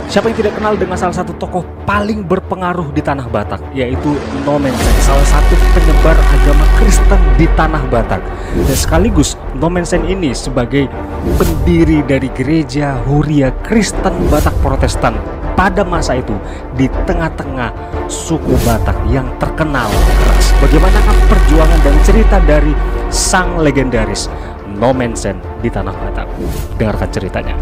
Siapa yang tidak kenal dengan salah satu tokoh paling berpengaruh di tanah Batak, yaitu Nomensen, salah satu penyebar agama Kristen di tanah Batak. Dan sekaligus Nomensen ini sebagai pendiri dari gereja Huria Kristen Batak Protestan pada masa itu di tengah-tengah suku Batak yang terkenal keras. Bagaimanakah perjuangan dan cerita dari sang legendaris Nomensen di tanah Batak? Dengarkan ceritanya.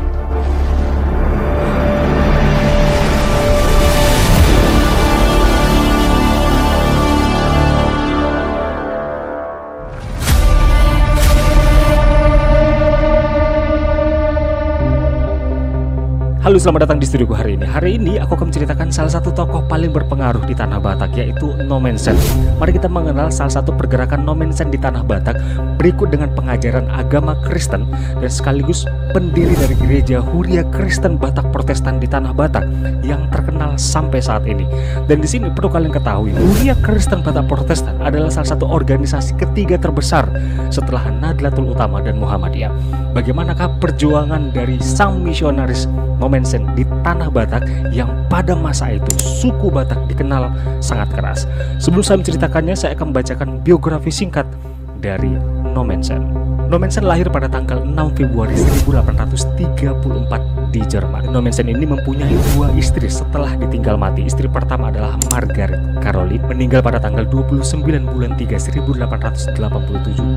Halo, selamat datang di studioku hari ini. Hari ini aku akan menceritakan salah satu tokoh paling berpengaruh di tanah Batak, yaitu Nomensen. Mari kita mengenal salah satu pergerakan Nomensen di tanah Batak berikut dengan pengajaran agama Kristen dan sekaligus pendiri dari gereja Huria Kristen Batak Protestan di tanah Batak yang terkenal sampai saat ini. Dan di sini perlu kalian ketahui, Huria Kristen Batak Protestan adalah salah satu organisasi ketiga terbesar setelah Nahdlatul Ulama dan Muhammadiyah. Bagaimanakah perjuangan dari sang misionaris Nomensen di tanah Batak yang pada masa itu suku Batak dikenal sangat keras? Sebelum saya menceritakannya, saya akan membacakan biografi singkat dari Nomensen. Nomensen lahir pada tanggal 6 Februari 1834 di Jerman. Nomensen ini mempunyai dua istri setelah ditinggal mati. Istri pertama adalah Margaret Caroline, meninggal pada tanggal 29 bulan 3 1887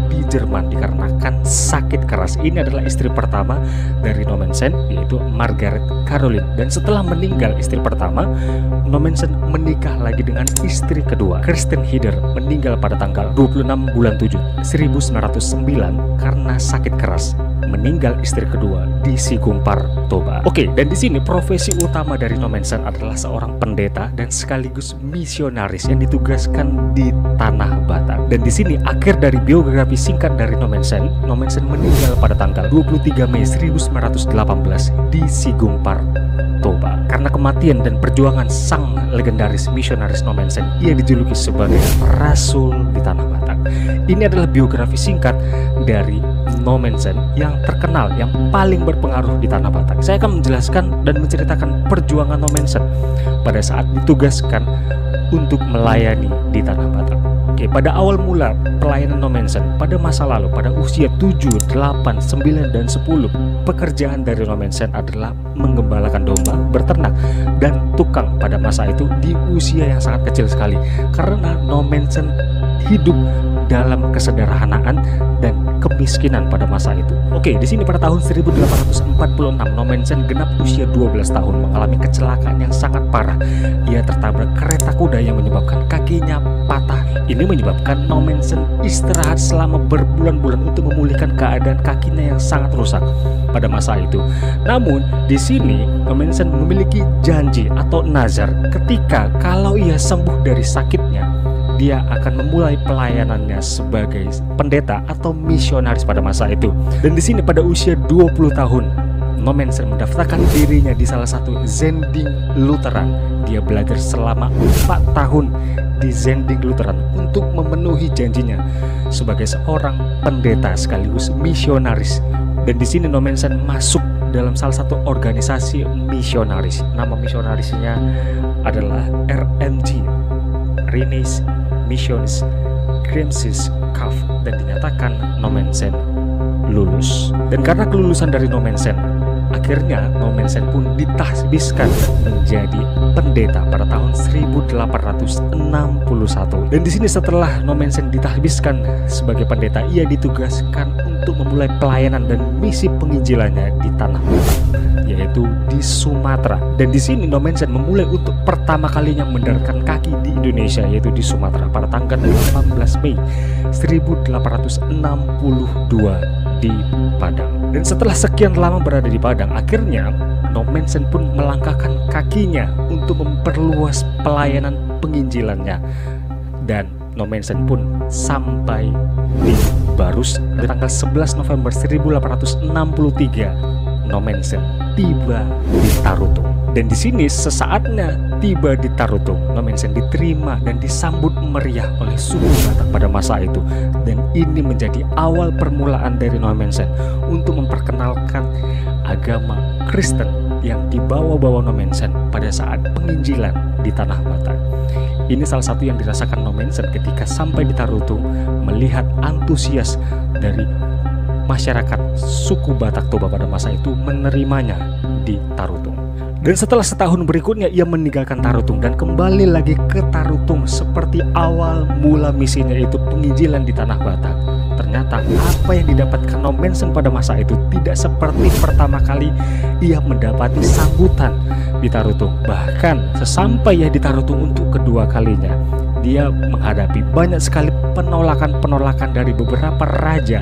di Jerman dikarenakan sakit keras. Ini adalah istri pertama dari Nomensen, yaitu Margaret Caroline. Dan setelah meninggal istri pertama, Nomensen menikah lagi dengan istri kedua, Kristen Hider, meninggal pada tanggal 26 bulan 7 1909 karena sakit keras. Meninggal istri kedua di Sigumpar, Toba. Oke, dan di sini profesi utama dari Nomensen adalah seorang pendeta dan sekaligus misionaris yang ditugaskan di tanah Batak. Dan di sini akhir dari biografi singkat dari Nomensen. Nomensen meninggal pada tanggal 23 Mei 1918 di Sigumpar, Toba. Karena kematian dan perjuangan sang legendaris misionaris Nomensen, ia dijuluki sebagai Rasul di tanah Batak. Ini adalah biografi singkat dari Nomensen yang terkenal, yang paling berpengaruh di tanah Batak. Saya akan menjelaskan dan menceritakan perjuangan Nomensen pada saat ditugaskan untuk melayani di tanah Batak. Oke, pada awal mula pelayanan Nomensen pada masa lalu, pada usia 7, 8, 9, dan 10, pekerjaan dari Nomensen adalah menggembalakan domba, berternak, dan tukang pada masa itu di usia yang sangat kecil sekali. Karena Nomensen hidup dalam kesederhanaan dan kemiskinan pada masa itu. Oke, di sini pada tahun 1846 Nomensen genap usia 12 tahun mengalami kecelakaan yang sangat parah. Ia tertabrak kereta kuda yang menyebabkan kakinya patah. Ini menyebabkan Nomensen istirahat selama berbulan-bulan untuk memulihkan keadaan kakinya yang sangat rusak pada masa itu. Namun di sini Nomensen memiliki janji atau nazar ketika kalau ia sembuh dari sakitnya, dia akan memulai pelayanannya sebagai pendeta atau misionaris pada masa itu. Dan di sini pada usia 20 tahun, Nomensen mendaftarkan dirinya di salah satu Zending Lutheran. Dia belajar selama 4 tahun di Zending Lutheran untuk memenuhi janjinya sebagai seorang pendeta sekaligus misionaris. Dan di sini Nomensen masuk dalam salah satu organisasi misionaris. Nama misionarisnya adalah RMG, Rhenish Missions Grimsis Kav, dan dinyatakan Nomensen lulus. Dan karena kelulusan dari Nomensen, akhirnya Nomensen pun ditahbiskan menjadi pendeta pada tahun 1861. Dan di sini setelah Nomensen ditahbiskan sebagai pendeta, ia ditugaskan untuk memulai pelayanan dan misi penginjilannya di tanah Batak, yaitu di Sumatera. Dan di sini Nomensen memulai untuk pertama kalinya mendaratkan kaki di Indonesia, yaitu di Sumatera pada tanggal 18 Mei 1862 di Padang. Dan setelah sekian lama berada di Padang, akhirnya Nomensen pun melangkahkan kakinya untuk memperluas pelayanan penginjilannya. Dan Nomensen pun sampai di Barus pada tanggal 11 November 1863. Nomensen tiba di Tarutung. Dan di sini sesaatnya tiba di Tarutung, Nomensen diterima dan disambut meriah oleh suku Batak pada masa itu. Dan ini menjadi awal permulaan dari Nomensen untuk memperkenalkan agama Kristen yang dibawa-bawa Nommensen pada saat penginjilan di Tanah Batak. Ini salah satu yang dirasakan Nommensen ketika sampai di Tarutung, melihat antusias dari masyarakat suku Batak Toba pada masa itu menerimanya di Tarutung. Dan setelah setahun berikutnya ia meninggalkan Tarutung dan kembali lagi ke Tarutung seperti awal mula misinya, yaitu penginjilan di Tanah Batak. Ternyata apa yang didapatkan Nommensen pada masa itu tidak seperti pertama kali ia mendapati sambutan di Tarutung. Bahkan sesampainya di Tarutung untuk kedua kalinya, dia menghadapi banyak sekali penolakan-penolakan dari beberapa raja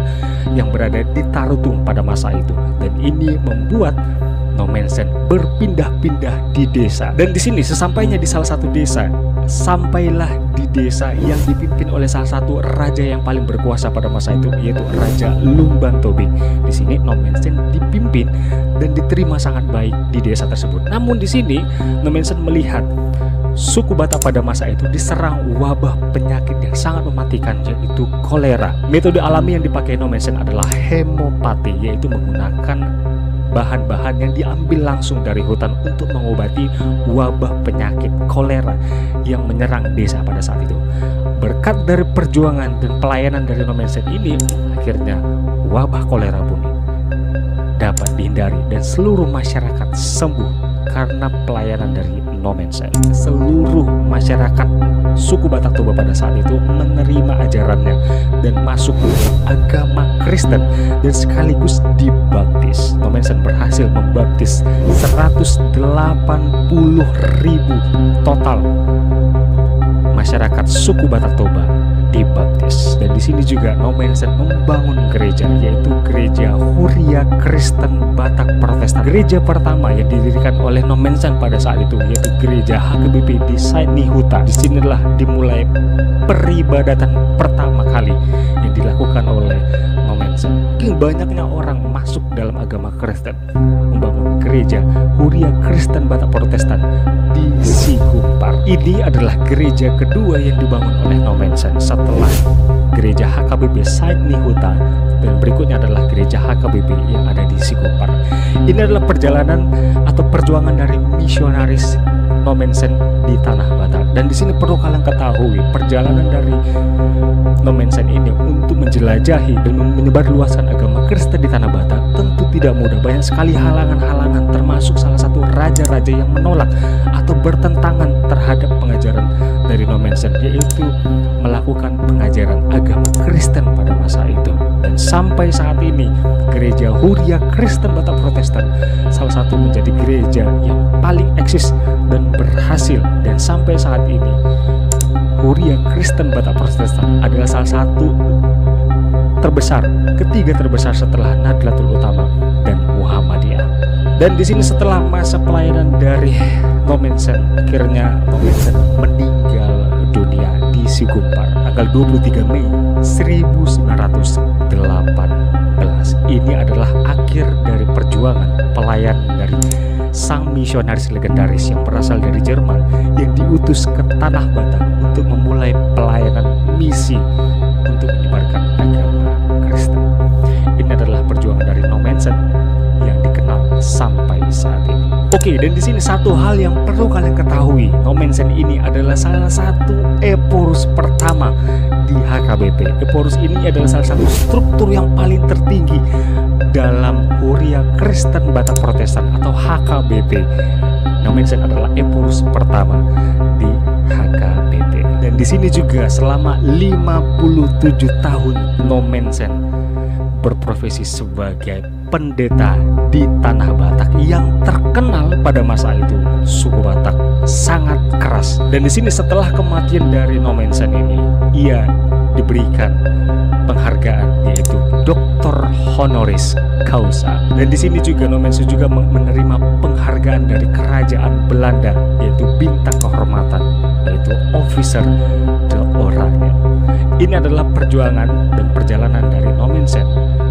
yang berada di Tarutung pada masa itu. Dan ini membuat Nommensen berpindah-pindah di desa. Dan di sini sesampainya di salah satu desa, sampailah di desa yang dipimpin oleh salah satu raja yang paling berkuasa pada masa itu, yaitu Raja Lumban Tobing. Di sini Nommensen dipimpin dan diterima sangat baik di desa tersebut. Namun di sini Nommensen melihat suku Batak pada masa itu diserang wabah penyakit yang sangat mematikan, yaitu kolera. Metode alami yang dipakai Nommensen adalah hemopati, yaitu menggunakan bahan-bahan yang diambil langsung dari hutan untuk mengobati wabah penyakit kolera yang menyerang desa pada saat itu. Berkat dari perjuangan dan pelayanan dari Nommensen ini, akhirnya wabah kolera pun dapat dihindari dan seluruh masyarakat sembuh karena pelayanan dari Nommensen. Seluruh masyarakat suku Batak Toba pada saat itu menerima ajarannya dan masuk ke agama Kristen dan sekaligus dibaptis. Nommensen berhasil membaptis 180.000 total masyarakat suku Batak Toba dibaptis. Dan di sini juga Nommensen membangun gereja, yaitu gereja Huria Kristen Batak Protestan. Gereja pertama yang didirikan oleh Nommensen pada saat itu yaitu gereja HKBP di Saitnihuta. Disinilah dimulai peribadatan pertama kali yang dilakukan oleh Nommensen. Banyaknya orang masuk dalam agama Kristen, membangun gereja Huria Kristen Batak Protestan di Sigumpar. Ini adalah gereja kedua yang dibangun oleh Nommensen setelah gereja HKBP Saitnihuta, dan berikutnya adalah gereja HKBP yang ada di Sigumpar. Ini adalah perjalanan atau perjuangan dari misionaris Nommensen di Tanah Batak. Dan di sini perlu kalian ketahui, perjalanan dari Nommensen ini untuk menjelajahi dan menyebarluaskan agama Kristen di Tanah Batak tentu tidak mudah. Banyak sekali halangan-halangan, termasuk salah satu raja-raja yang menolak atau bertentangan terhadap pengajaran dari Nommensen, yaitu melakukan pengajaran agama Kristen pada masa itu. Dan sampai saat ini gereja Huria Kristen Batak Protestan salah satu menjadi gereja yang paling eksis dan berhasil. Dan sampai saat ini Huria Kristen Batak Protestan adalah salah satu terbesar, ketiga terbesar setelah Nahdlatul Ulama dan Muhammadiyah. Dan di sini setelah masa pelayanan dari Nommensen, akhirnya Nommensen meninggal dunia di Sigumpar tanggal 23 Mei 1918. Ini adalah akhir dari perjuangan pelayanan dari sang misionaris legendaris yang berasal dari Jerman yang diutus ke Tanah Batak untuk memulai pelayanan misi untuk menyebarkan agama Kristen. Ini adalah perjuangan dari Nommensen yang dikenal sampai saat ini. Oke, dan di sini satu hal yang perlu kalian ketahui, Nommensen ini adalah salah satu Eporus pertama di HKBP. Eporus ini adalah salah satu struktur yang paling tertinggi dalam Huria Kristen Batak Protestan atau HKBP. Nommensen adalah Eporus pertama di HKBP. Dan di sini juga selama 57 tahun Nommensen berprofesi sebagai pendeta di Tanah Batak yang terkenal pada masa itu. Suku Batak sangat keras. Dan di sini setelah kematian dari Nommensen ini, ia diberikan penghargaan yaitu Doktor Honoris Causa. Dan di sini juga Nommensen juga menerima penghargaan dari kerajaan Belanda yaitu bintang kehormatan, yaitu Officer de Oranje. Ini adalah perjuangan dan perjalanan dari Nommensen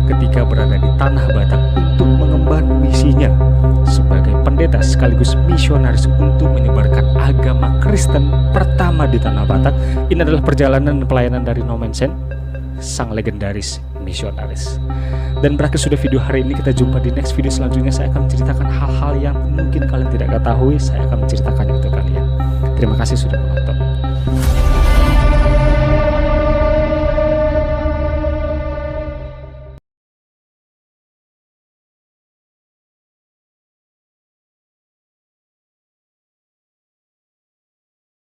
ketika berada di Tanah Batak untuk mengemban misinya sebagai pendeta sekaligus misionaris untuk menyebarkan agama Kristen pertama di Tanah Batak. Ini adalah perjalanan dan pelayanan dari Nommensen, sang legendaris misionaris. Dan berakhir sudah video hari ini, kita jumpa di next video selanjutnya. Saya akan menceritakan hal-hal yang mungkin kalian tidak ketahui, saya akan menceritakannya untuk kalian. Terima kasih sudah menonton.